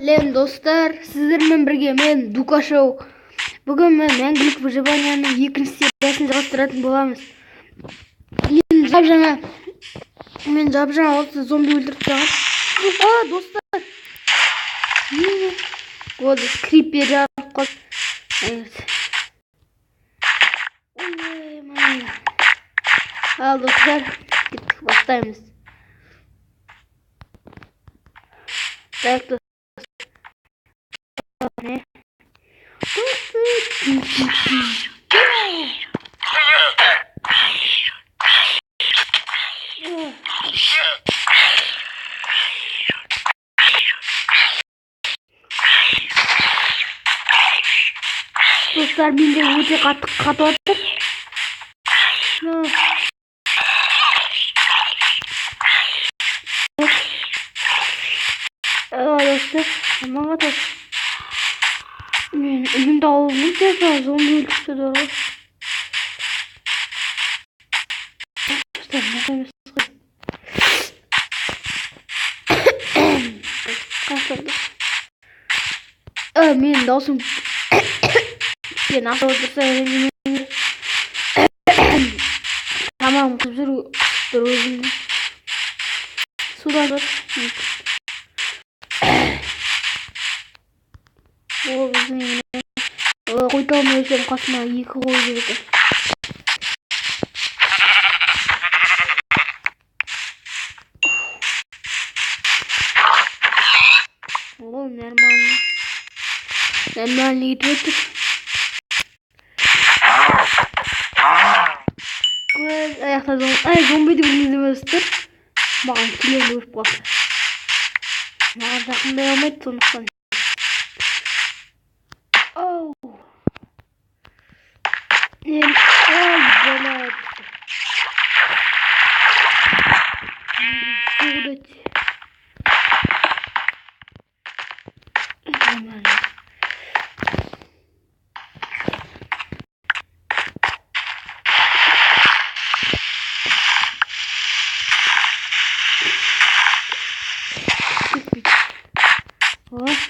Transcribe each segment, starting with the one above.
Сәлем достар, сіздермен бірге мен Дука Шоу. Бүгін мен Мәңгілік выживанияның екінші сериясын жалғастыратын боламыз. Мен жап-жаңа осы зомби өлтіріп тастағам. Достар. Вот крипер жарып қалды. Ал достар, кеттік, бастаймыз. Так, достар. Dostlar, менде өте қатып отыр. Dostlar, aman atır. Men elimde olmayınca zombi өлтіріп doğru. Dostlar, ne koymuş? Kaçırdı. Мен даусым. Ben nasıl öldürse öğrendim. Tamam, kızır özüm. Suda dur. O bizim yine. Koydum özüm kasma yıkı koydu. O нормально идет. Зомби деп білмейміздер. Маған келе өліп қалды. Маған жақындай алмайды сондықтан.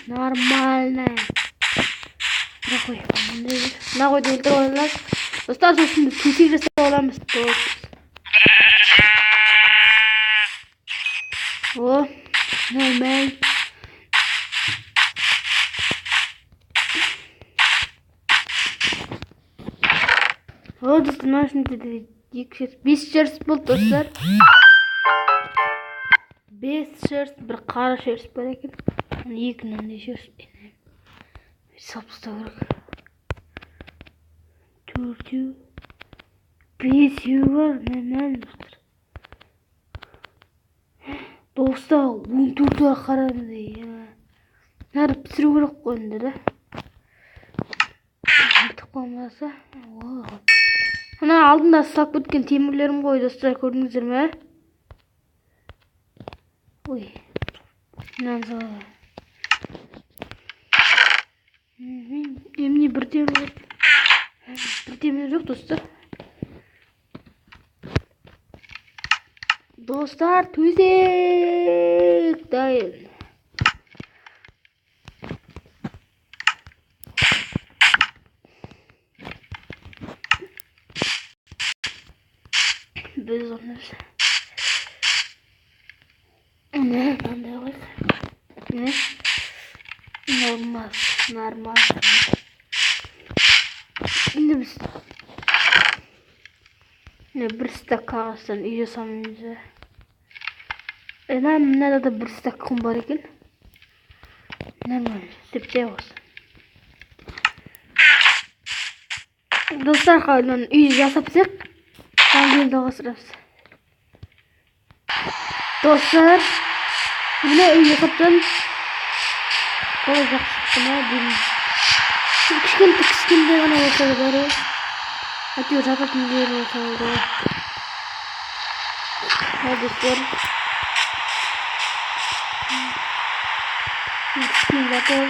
Нормально. Нахуй өлтіріп алыңдар. Достар, сосын төсек жасап аламыз. Нормально. Достар, нашын деді 5 шерсть болды, достар. 5 шерсть, бір қара шерсть бар екен. Екінің де шерсть. Сапсыта керек. 4, 5 бар, нормально, достар. Достар, 14 бар қарады. Нәріп пісіру керек қойынды да. Артық болмаса. Ана алдында сылап кеткен темірлерім қой, достар, көрдіңіздер ме? Ой. Мынаны салайын. Емне бір темір жоқ, достар. Достар, төсек дайын. Біз онымыз. Мынандай қойды. Нормально. Енді біз бір стак қағаздан үй жасамыз. Мынада да бір стак құм бар екен. Нормально, істеп осы. Достар, қайдан үй жасапсақ, кейін жалғастырамыз. Достар, міне үй жасаптан қалай жақсы ма деймін. Кішкентай ғана болса да бәрі. Әйтеуір жататын жер болса да. Достар. Кішкене жатып.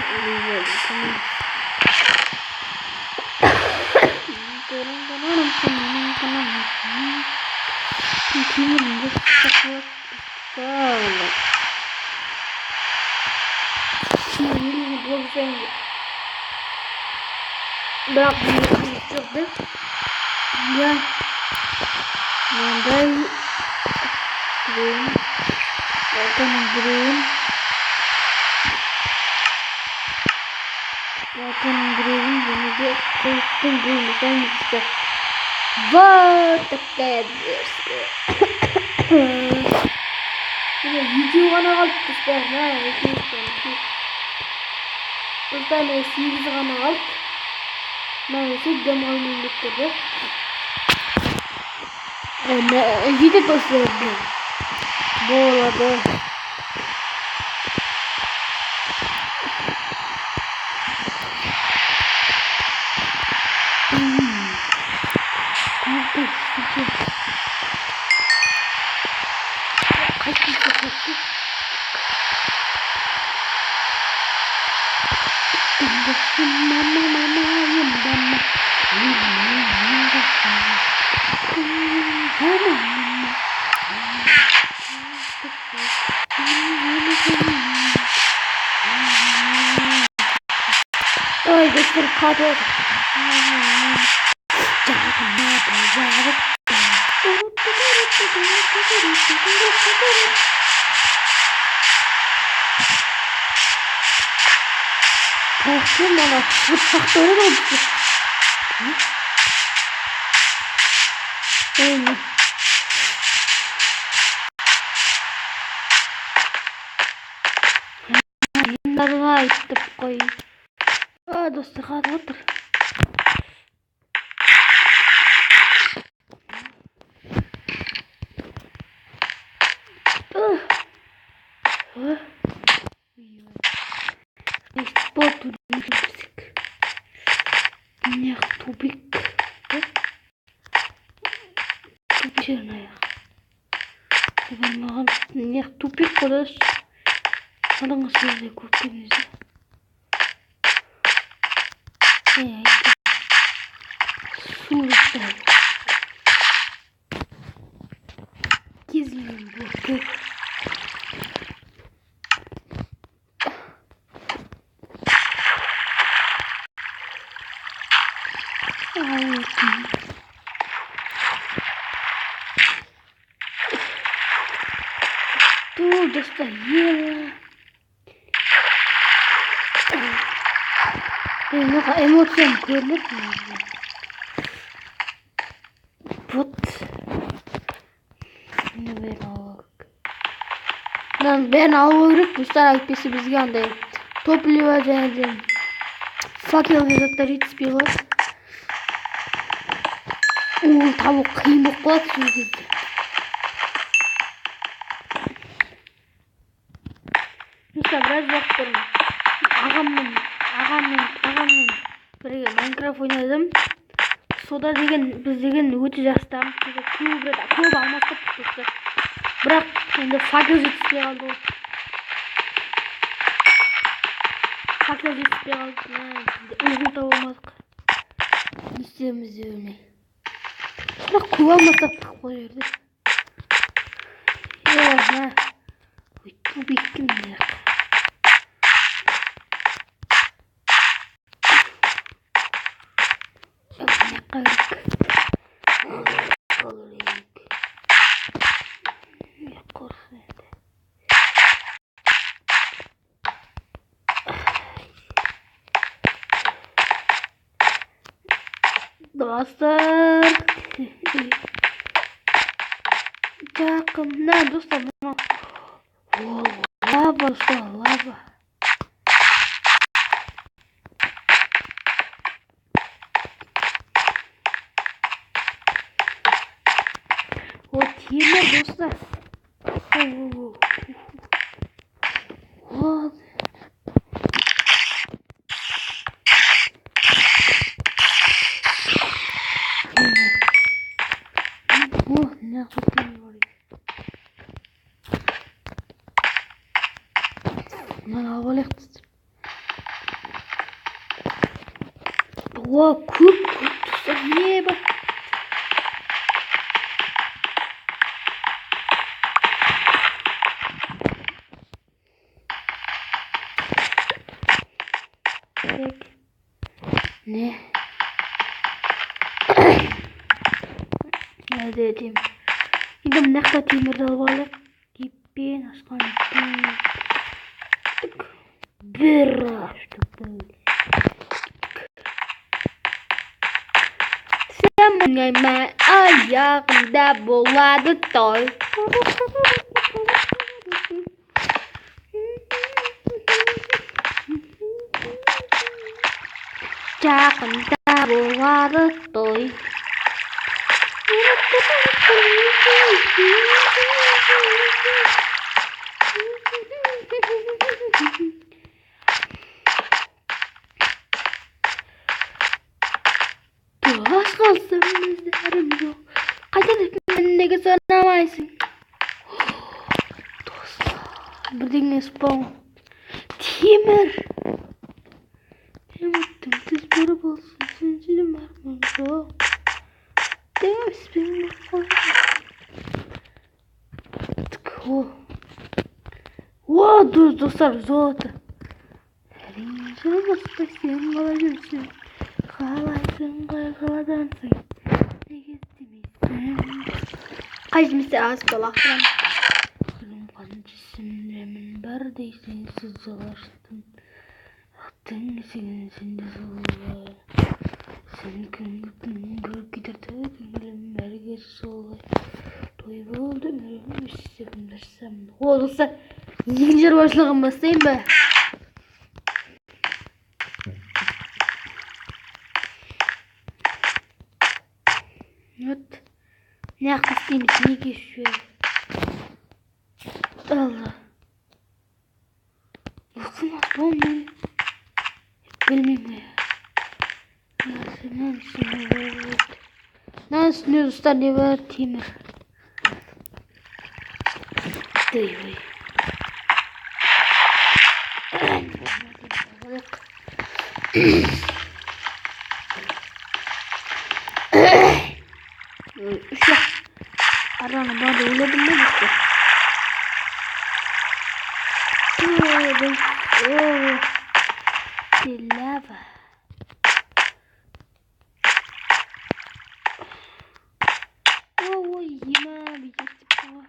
Elini bozsan. Bırak bunu yaptırdı. Ya. Mandal. Green. Welcome green. Welcome green. Bunu da koydum green. Sen işte. What the Ini video gana kaldı dostlar. Ne? Dostlar ne? 8 gana kaldı. Neyse dem almayı bitirdi. Video dostlar. Bu arada. Ой, göster kadar. Korktum bana. Mutfakta öyle oldu. Öyle. Bunlarına ittim koyayım. Aa dostlar hadi otur. Спорту Нях тупик. Тупичная. Нях тупик кудас. Алаңыз сөзде көптеміз. Су үстірі. Кезілген бұл. Тут достаем. Ну-ка, эмоциям көрініп. Вот. Бәрін алу керек. Достар айтпесе бізге андай топливо және факел заттар жетіспей қалады. Ол табу қиын болып қалады сол кезде. Достар біраз уақыт бұрын ағаммен бірге Майнкрафт ойнадым. Сода біз деген өте жастамыз. Көп алмастық достар. Бірақ енді факел жетіспей қалды. Факел жетіспей қалды. Өзін таба алмадық. Не істейміз деп білмей. Бірақ көп алмастық бұл жерде. Өйтіп еккен де. Dostlar. Жақында достар мына лава достар лава. Вот темір достар. Вот. Мына алып О, көп достар, не бар? керек. Не? Nerede diyeyim? Şimdi ne kadar temir alvalık gibi nasıl bir açtık böyle. Sen ben ayağımda buladı toy. Ayağımda buladı toy. Az kalsın bizlerim yok. Kaçın önündeki soramaysın. Dostlar. Birden spawn. Timur. Benim attım siz böyle olsun. Sincim var mı? Yok. Demez benim koyayım. Wow, dostlar zolota. Elinize bastasın kalabilirsin. Kalaysın kaygıladansın. Ne gittimizsin? Kaçmışsa az kalaktan. Kızım kancısın remin bardaysan sızılaştın. Attın senin sende sızılar. Sen kıngır giderdi kıngırım mergez solay. Toyba oldu ürünüm üstüm dersem. Olursa zincir başlığım basayım be. Evet. Ne yakıştığım için ne geçiyor. Allah. Bakın nasıl olmuyor. Bilmiyorum ya. Nasıl ne dostlar ne var Timur. Duyuyor. İşte aranı bana oynadım mı işte. Lava. Yine bir geçtik var.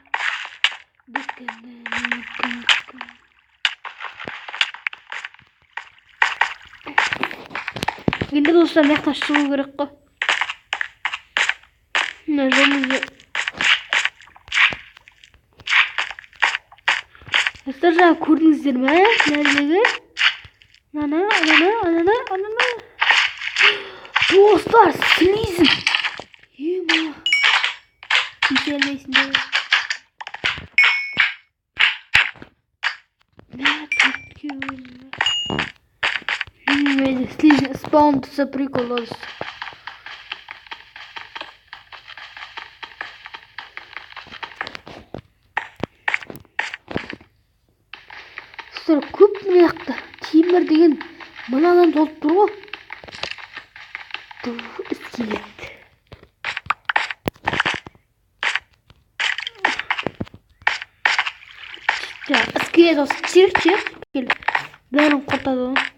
Şimdi dostlar yaklaştığım gerek ko. Nerede? Dostlar gördünüzler mi? Nerede? Ana. Dostlar sinizim. Yema. Güzelmesin de. Ne yapıyorsun? Слизь, спаун за приколос. Сыр көп мына жақта темір деген мынадан толып тұр ғой. Скелет. Скелет осы чир. Бәрін құртады ғой.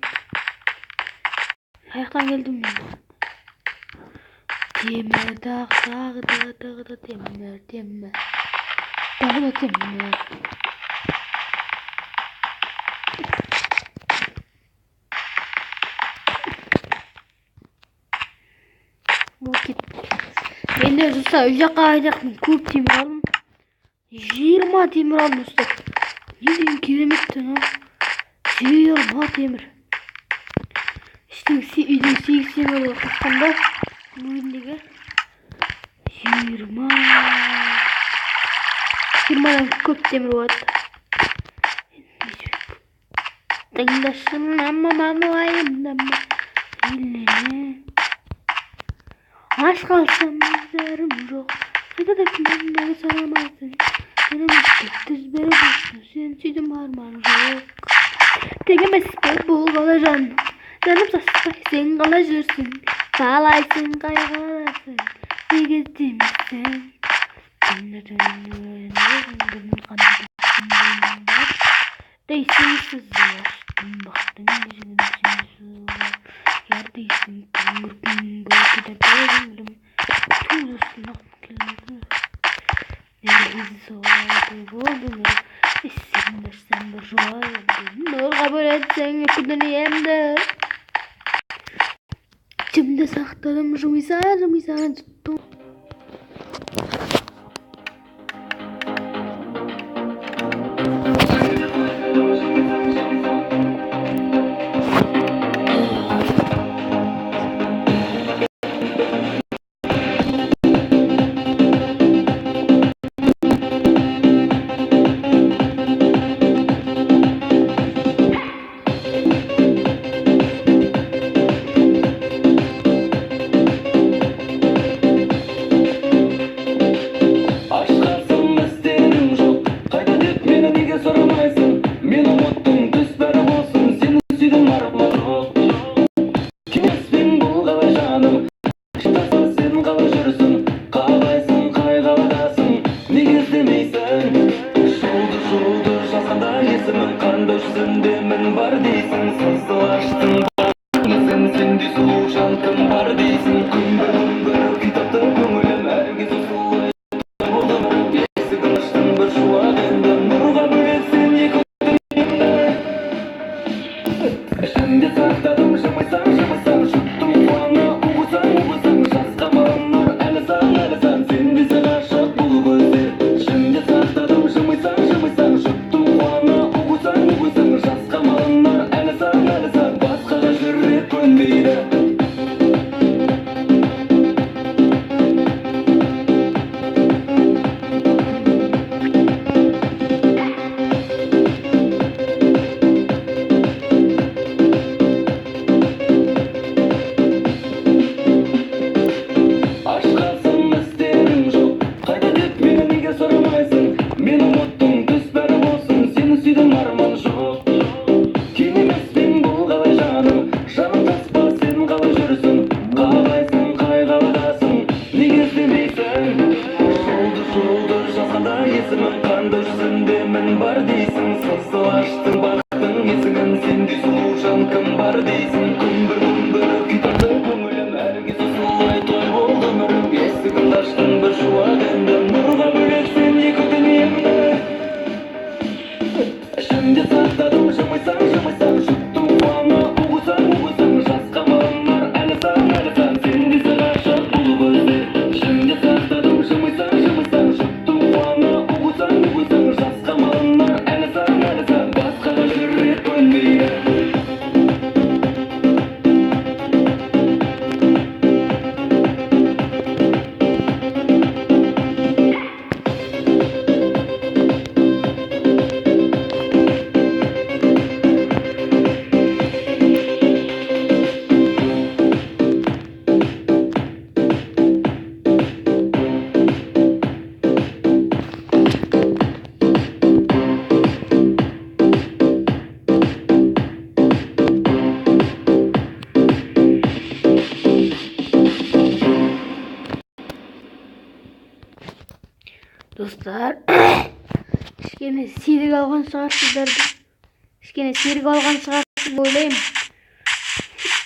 Ayaktan geldim ben. Temir dağ temir. Dağda temir. Vakit. Ben de usta öyle kayacakım. Kurt temir aldım. 20 temir aldım usta. Yedin kiremetten ha. 20 temir. İşte үйдің 80 olarak қаққанда бөліндегі 20-дан көп темір болады. Тыңдасын мамам уайымдама еліне. Аш қалсам зарым жоқ. Қайда кімдегі санамайсың. Сенің түз беріп жүрсің. Сен сүйдім арман жоқ. Тегемес бұл бала жан. Canım saçmayısın, kalajırsın, kalaysın, kaygalasın, yegizdimişsin. Günlerin kanadısın, değilsin sızıyorsun, baktın yüzünün içine var değilsin. Belki de değilim. Tuğlusuna kellerim. Neresi soğudu buldum. İsim dersen bir şuayım. Nur kabul etsen yükünü yemde. İçimde sakladım rümizan tuttum. Dostlar, kішкене серік алған шығарсыздар. Кішкене серік алған шығарсыз ойлаймын.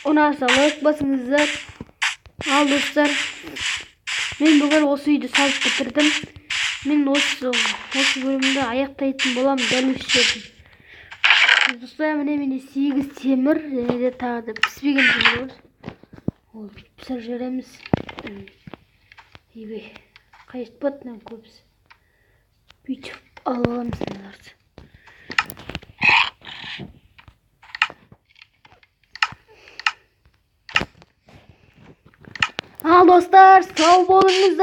Ұнаса лайк басыңыздар. Ал достар, мен бүгін осы үйді салып бітірдім. Мен осы бөлімді аяқтайтын боламын дәл осы жерден. Достар, міне 8 темір және де тағы да піспеген темір бар. Ол пісір жереміз. Ебей, қайыспатынан көбісі. Büyütüp alalım sınırlar. Al dostlar, sağ olunuz.